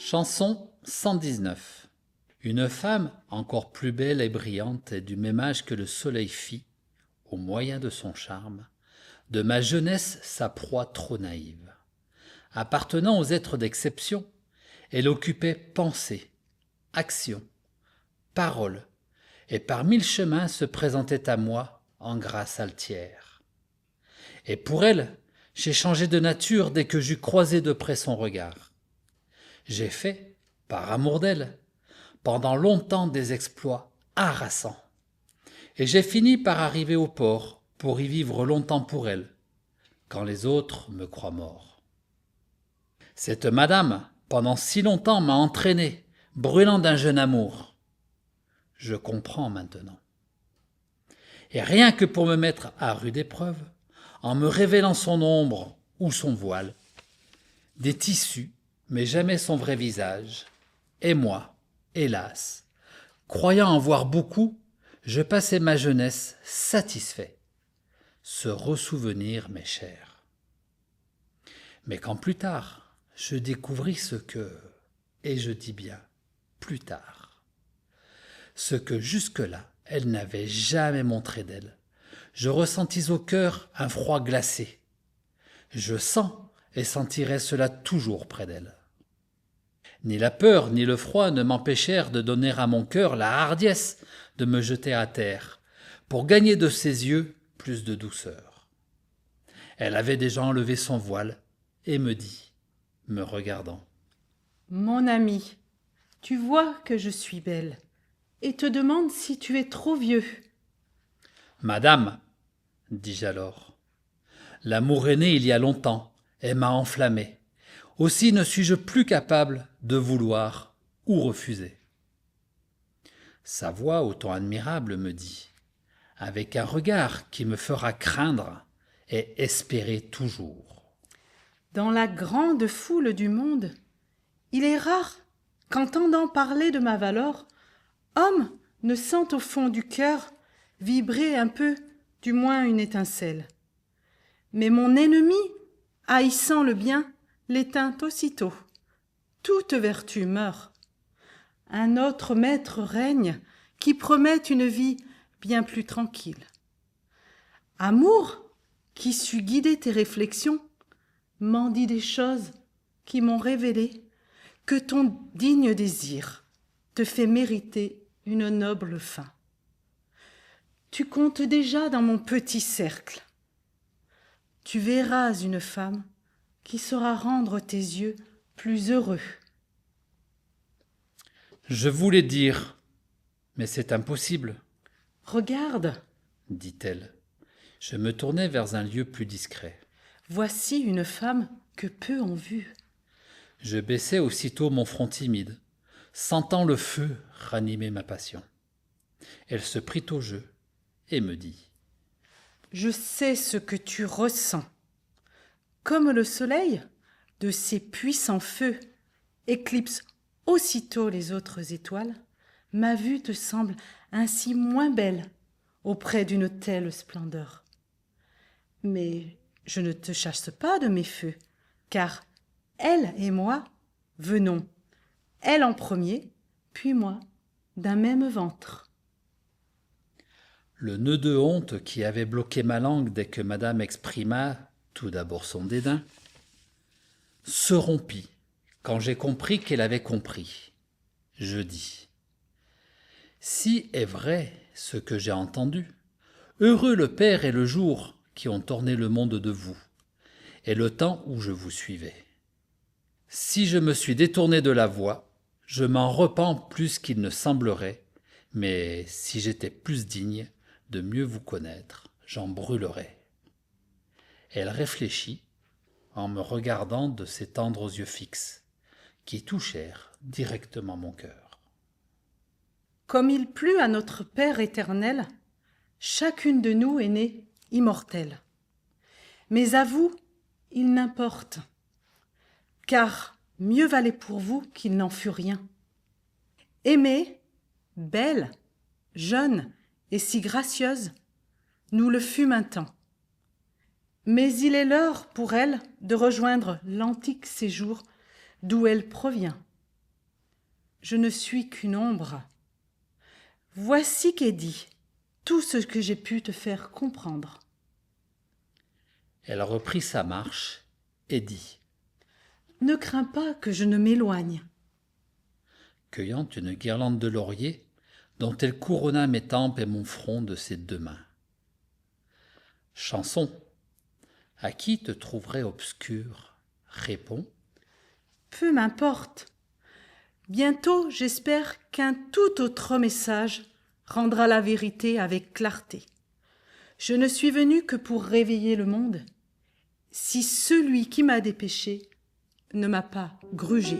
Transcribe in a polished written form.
Chanson 119. Une femme encore plus belle et brillante et du même âge que le soleil fit, au moyen de son charme, de ma jeunesse sa proie trop naïve. Appartenant aux êtres d'exception, elle occupait pensée, action, parole, et par mille chemins se présentait à moi en grâce altière. Et pour elle, j'ai changé de nature dès que j'eus croisé de près son regard. J'ai fait, par amour d'elle, pendant longtemps des exploits harassants. Et j'ai fini par arriver au port pour y vivre longtemps pour elle, quand les autres me croient mort. Cette madame, pendant si longtemps, m'a entraîné, brûlant d'un jeune amour. Je comprends maintenant. Et rien que pour me mettre à rude épreuve, en me révélant son ombre ou son voile, des tissus, mais jamais son vrai visage, et moi, hélas, croyant en voir beaucoup, je passais ma jeunesse satisfait. Ce ressouvenir m'est cher. Mais quand plus tard, je découvris ce que, et je dis bien plus tard, ce que jusque-là elle n'avait jamais montré d'elle, je ressentis au cœur un froid glacé. Je sens et sentirai cela toujours près d'elle. Ni la peur ni le froid ne m'empêchèrent de donner à mon cœur la hardiesse de me jeter à terre, pour gagner de ses yeux plus de douceur. Elle avait déjà enlevé son voile et me dit, me regardant, « Mon ami, tu vois que je suis belle et te demande si tu es trop vieux. »« Madame, dis-je alors, l'amour est né il y a longtemps et m'a enflammé. Aussi ne suis-je plus capable de vouloir ou refuser. » Sa voix au ton admirable me dit, avec un regard qui me fera craindre et espérer toujours. Dans la grande foule du monde, il est rare qu'entendant parler de ma valeur, homme ne sente au fond du cœur vibrer un peu, du moins une étincelle. Mais mon ennemi, haïssant le bien, l'éteint aussitôt. Toute vertu meurt. Un autre maître règne qui promet une vie bien plus tranquille. Amour, qui sut guider tes réflexions, m'en dit des choses qui m'ont révélé que ton digne désir te fait mériter une noble fin. Tu comptes déjà dans mon petit cercle. Tu verras une femme qui saura rendre tes yeux plus heureux. Je voulais dire, mais c'est impossible. Regarde, dit-elle. Je me tournai vers un lieu plus discret. Voici une femme que peu ont vue. Je baissai aussitôt mon front timide, sentant le feu ranimer ma passion. Elle se prit au jeu et me dit, Je sais ce que tu ressens. Comme le soleil, de ses puissants feux, éclipse aussitôt les autres étoiles, ma vue te semble ainsi moins belle auprès d'une telle splendeur. Mais je ne te chasse pas de mes feux, car elle et moi venons, elle en premier, puis moi, d'un même ventre. Le nœud de honte qui avait bloqué ma langue dès que madame exprima tout d'abord son dédain, se rompit quand j'ai compris qu'elle avait compris. Je dis, si est vrai ce que j'ai entendu, heureux le père et le jour qui ont orné le monde de vous, et le temps où je vous suivais. Si je me suis détourné de la voie, je m'en repens plus qu'il ne semblerait, mais si j'étais plus digne de mieux vous connaître, j'en brûlerais. Elle réfléchit en me regardant de ses tendres yeux fixes, qui touchèrent directement mon cœur. Comme il plut à notre Père éternel, chacune de nous est née immortelle. Mais à vous, il n'importe, car mieux valait pour vous qu'il n'en fût rien. Aimée, belle, jeune et si gracieuse, nous le fûmes un temps. Mais il est l'heure pour elle de rejoindre l'antique séjour d'où elle provient. je ne suis qu'une ombre. Voici qu'est dit tout ce que j'ai pu te faire comprendre. Elle reprit sa marche et dit, Ne crains pas que je ne m'éloigne. cueillant une guirlande de laurier dont elle couronna mes tempes et mon front de ses deux mains. Chanson, à qui te trouverais obscur, réponds. Peu m'importe. Bientôt, j'espère qu'un tout autre message rendra la vérité avec clarté. Je ne suis venu que pour réveiller le monde, si celui qui m'a dépêché ne m'a pas grugé.